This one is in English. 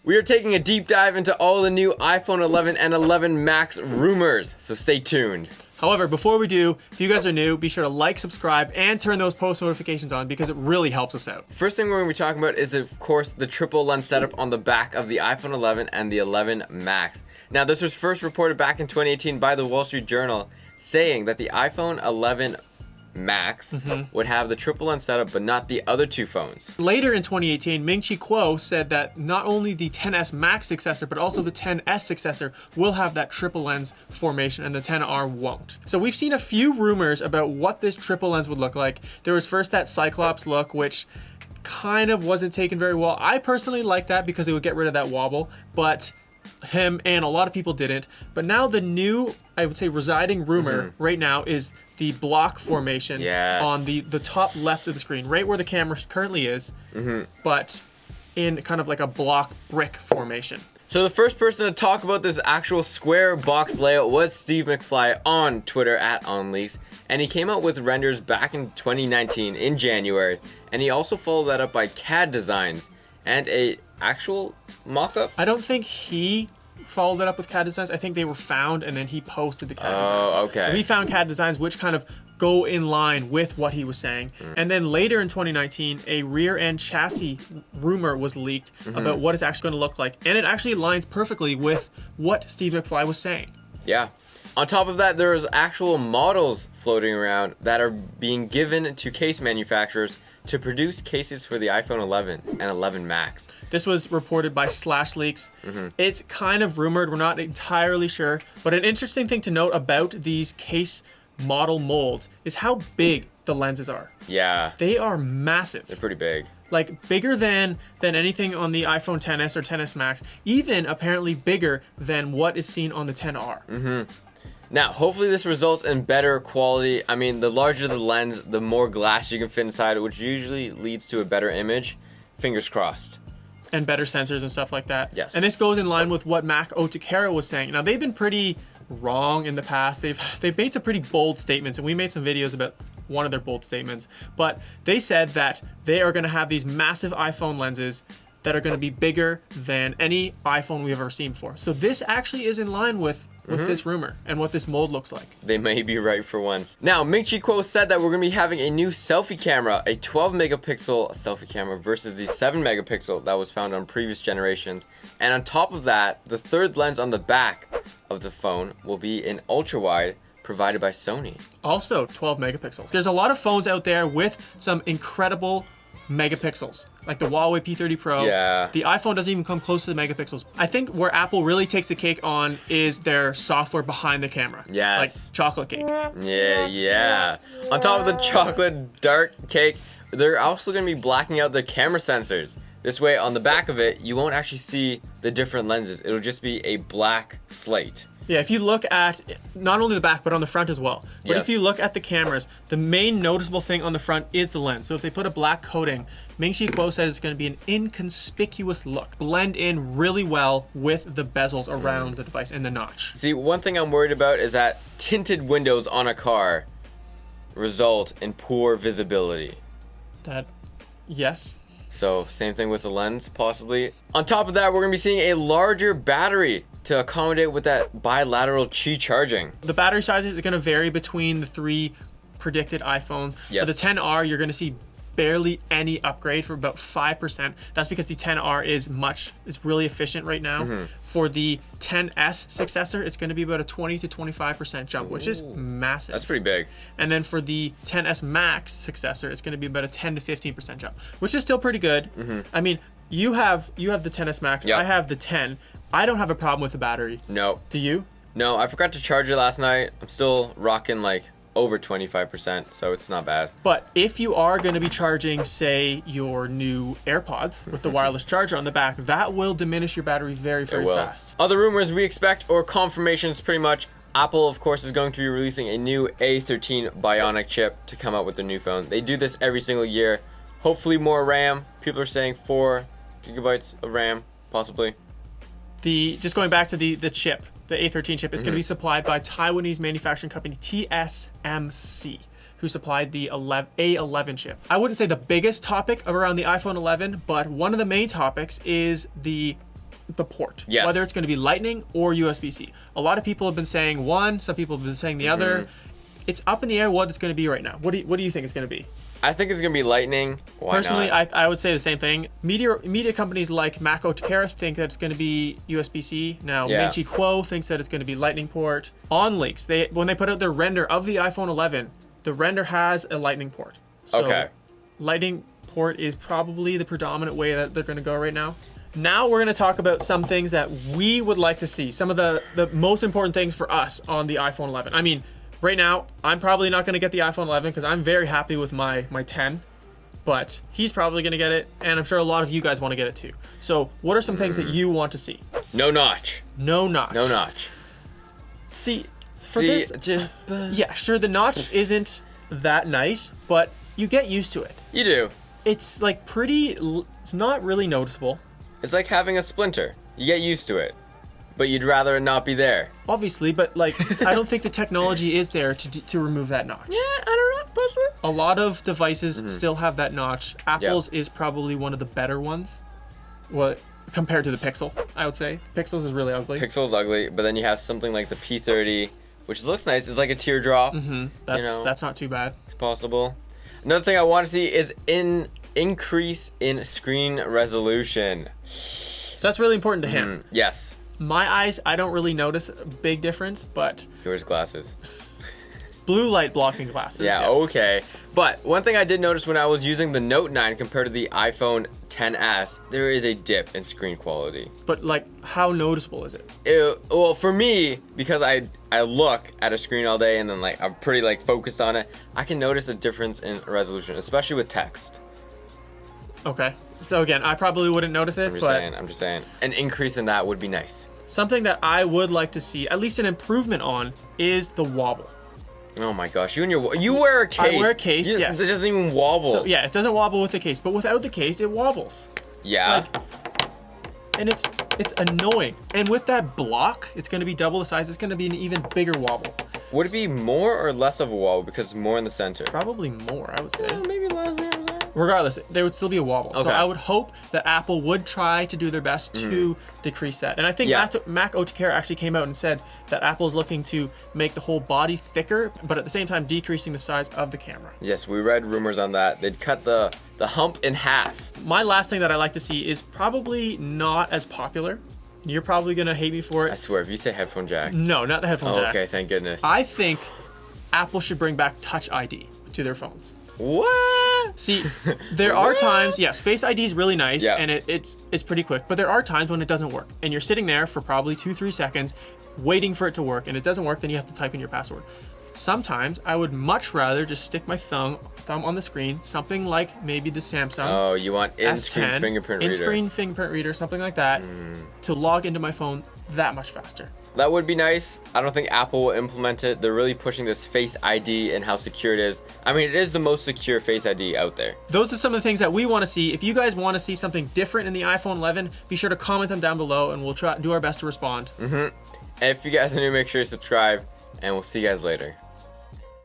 We are taking a deep dive into all the new iPhone 11 and 11 Max rumors, so stay tuned. However, before we do, if you guys are new, be sure to like, subscribe, and turn those post notifications on because it really helps us out. First thing we're going to be talking about is, of course, the triple lens setup on the back of the iPhone 11 and the 11 Max. Now, this was first reported back in 2018 by the Wall Street Journal, saying that the iPhone 11 Max would have the triple lens setup, but not the other two phones. Later in 2018, Ming-Chi Kuo said that not only the XS Max successor, but also the XS successor will have that triple lens formation and the XR won't. So we've seen a few rumors about what this triple lens would look like. There was first that Cyclops look, which kind of wasn't taken very well. I personally like that because it would get rid of that wobble, but him and a lot of people didn't. But now the new, I would say, residing rumor right now is the block formation on the top left of the screen, right where the camera currently is, but in kind of like a block brick formation. So the first person to talk about this actual square box layout was Steve McFly on Twitter @OnLeaks, and he came out with renders back in 2019 in January, and he also followed that up by CAD designs and a actual mock-up. I don't think he followed it up with CAD designs. I think they were found and then he posted the CAD designs. Oh, okay. So he found CAD designs which kind of go in line with what he was saying. And then later in 2019, a rear end chassis rumor was leaked about what it's actually going to look like. And it actually aligns perfectly with what Steve McFly was saying. Yeah. On top of that, there is actual models floating around that are being given to case manufacturers to produce cases for the iPhone 11 and 11 Max. This was reported by SlashLeaks. It's kind of rumored, we're not entirely sure, but an interesting thing to note about these case model molds is how big the lenses are. Yeah. They are massive. They're pretty big. Like bigger than anything on the iPhone XS or XS Max, even apparently bigger than what is seen on the XR. Now, hopefully this results in better quality. I mean, the larger the lens, the more glass you can fit inside it, which usually leads to a better image. Fingers crossed. And better sensors and stuff like that. Yes. And this goes in line with what Mac Otakara was saying. Now, they've been pretty wrong in the past. They've made some pretty bold statements, and we made some videos about one of their bold statements. But they said that they are going to have these massive iPhone lenses that are going to be bigger than any iPhone we've ever seen before. So this actually is in line with this rumor and what this mold looks like. They may be right for once. Now, Ming-Chi Kuo said that we're going to be having a new selfie camera, a 12 megapixel selfie camera versus the 7 megapixel that was found on previous generations. And on top of that, the third lens on the back of the phone will be an ultra wide provided by Sony. Also 12 megapixels. There's a lot of phones out there with some incredible megapixels, like the Huawei P30 Pro. Yeah. The iPhone doesn't even come close to the megapixels. I think where Apple really takes the cake on is their software behind the camera. Yes. Like chocolate cake. Yeah. On top of the chocolate dark cake, they're also going to be blacking out their camera sensors. This way, on the back of it, you won't actually see the different lenses. It'll just be a black slate. Yeah, if you look at not only the back, but on the front as well. But if you look at the cameras, the main noticeable thing on the front is the lens. So if they put a black coating, Ming-Chi Kuo says it's going to be an inconspicuous look. Blend in really well with the bezels around the device and the notch. See, one thing I'm worried about is that tinted windows on a car result in poor visibility. Yes. So same thing with the lens, possibly. On top of that, we're going to be seeing a larger battery to accommodate with that bilateral Qi charging. The battery sizes are going to vary between the three predicted iPhones. Yes. For the XR, you're going to see barely any upgrade for about 5%. That's because the XR is really efficient right now. For the XS successor, it's going to be about a 20 to 25% jump, which is massive. That's pretty big. And then for the XS Max successor, it's going to be about a 10 to 15% jump, which is still pretty good. I mean, you have the XS Max, I have the 10. I don't have a problem with the battery. No. Do you? No, I forgot to charge it last night. I'm still rocking like over 25%, so it's not bad. But if you are going to be charging, say, your new AirPods with the wireless charger on the back, that will diminish your battery very, very fast. Other rumors we expect, or confirmations pretty much, Apple, of course, is going to be releasing a new A13 Bionic chip to come out with their new phone. They do this every single year. Hopefully more RAM. People are saying 4 gigabytes of RAM, possibly. Just going back to the chip, the A13 chip is going to be supplied by Taiwanese manufacturing company TSMC, who supplied the A11 chip. I wouldn't say the biggest topic around the iPhone 11, but one of the main topics is the the port. Yes. Whether it's going to be Lightning or USB-C. A lot of people have been saying one, some people have been saying the other. It's up in the air what it's going to be right now. What do you think it's going to be? I think it's gonna be Lightning. Why Personally, not? I would say the same thing. Media companies like Mako Takara think that it's going to be USB-C. Now, Yeah. Ming-Chi Kuo thinks that it's going to be Lightning port. On leaks, when they put out their render of the iPhone 11, the render has a Lightning port. So Okay. Lightning port is probably the predominant way that they're going to go right now. Now we're going to talk about some things that we would like to see. Some of the most important things for us on the iPhone 11. I mean, right now, I'm probably not going to get the iPhone 11 because I'm very happy with my 10. But he's probably going to get it, and I'm sure a lot of you guys want to get it too. So what are some things that you want to see? No notch. No notch. No notch. See, for this, yeah, sure, the notch isn't that nice, but you get used to it. You do. It's like it's not really noticeable. It's like having a splinter. You get used to it, but you'd rather it not be there. Obviously, but like, I don't think the technology is there to remove that notch. Yeah, I don't know. Possibly. A lot of devices still have that notch. Apple's is probably one of the better ones. What compared to the Pixel, I would say. Pixel's is really ugly. Pixel's ugly, but then you have something like the P30, which looks nice. It's like a teardrop. That's not too bad. It's possible. Another thing I want to see is increase in screen resolution. So that's really important to him. Yes. My eyes, I don't really notice a big difference, but Yours glasses. blue light blocking glasses. Yeah, yes. okay. But one thing I did notice when I was using the Note 9 compared to the iPhone XS, there is a dip in screen quality. But like, how noticeable is it? Well, for me, because I look at a screen all day and then like I'm pretty like focused on it, I can notice a difference in resolution, especially with text. Okay. So again, I probably wouldn't notice it, I'm just saying. An increase in that would be nice. something that I would like to see, at least an improvement on, is the wobble. Oh my gosh, you wear a case. I wear a case, yes. It doesn't even wobble. So yeah, it doesn't wobble with the case, but without the case, it wobbles. Yeah. And it's annoying. And with that block, it's going to be double the size. It's going to be an even bigger wobble. Would it be more or less of a wobble because it's more in the center? Probably more, I would say. Yeah, maybe less. Regardless, there would still be a wobble. Okay. So I would hope that Apple would try to do their best to decrease that. And I think Mac Otakara actually came out and said that Apple's looking to make the whole body thicker, but at the same time decreasing the size of the camera. Yes, we read rumors on that. They'd cut the hump in half. My last thing that I like to see is probably not as popular. You're probably going to hate me for I it. swear, if you say headphone jack. No, not the headphone jack. Okay, thank goodness. I think Apple should bring back Touch ID to their phones. What? See, there are times, yes, Face ID is really nice, Yeah. and it's pretty quick, but there are times when it doesn't work, and you're sitting there for probably 2-3 seconds waiting for it to work, and it doesn't work, then you have to type in your password. Sometimes I would much rather just stick my thumb on the screen, something like maybe the Samsung Oh, you want in-screen S10, fingerprint reader. in-screen fingerprint reader, something like that, to log into my phone that much faster. That would be nice. I don't think Apple will implement it. They're really pushing this Face ID and how secure it is. I mean, it is the most secure Face ID out there. Those are some of the things that we want to see. If you guys want to see something different in the iPhone 11, be sure to comment them down below, and we'll do our best to respond. And if you guys are new, make sure you subscribe, and we'll see you guys later.